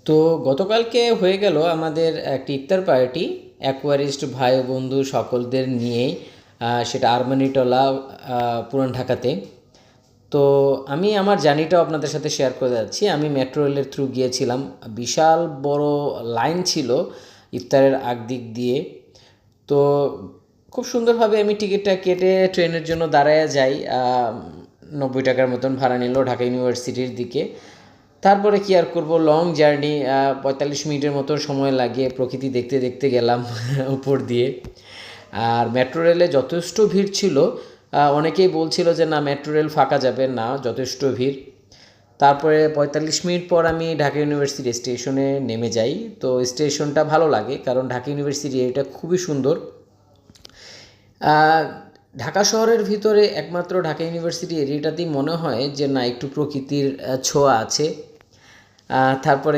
তো গতকালকে হয়ে গেল আমাদের একটা ইফতার পার্টি অ্যাকোয়ারিস্ট ভাই ও বন্ধু সকলদের নিয়েই, সেটা আরমানিটোলা, পুরান ঢাকাতে। তো আমি আমার জার্নিটাও আপনাদের সাথে শেয়ার করে যাচ্ছি। আমি মেট্রো রেলের থ্রু গিয়েছিলাম। বিশাল বড় লাইন ছিল ইফতারের আগ দিক দিয়ে। তো খুব সুন্দরভাবে আমি টিকিটটা কেটে ট্রেনের জন্য দাঁড়ায় যাই। 90 টাকার মতন ভাড়া নিল ঢাকা ইউনিভার্সিটির দিকে। তারপরে কি আর করব, লং জার্নি, 45 মিনিটের মতো সময় লাগে প্রকৃতি দেখতে দেখতে গেলাম উপর দিয়ে। আর মেট্রো রেলে যথেষ্ট ভিড় ছিল। অনেকেই বলছিল যে না, মেট্রো রেল ফাঁকা যাবে না, যথেষ্ট ভিড়। তারপরে 45 মিনিট পর আমি ঢাকা ইউনিভার্সিটি স্টেশনে নেমে যাই। তো স্টেশনটা ভালো লাগে কারণ ঢাকা ইউনিভার্সিটি এটা খুবই সুন্দর। ঢাকা শহরের ভিতরে একমাত্র ঢাকা ইউনিভার্সিটি এরিয়াটাতেই মনে হয় যে না, একটু প্রকৃতির ছোঁয়া আছে। তারপরে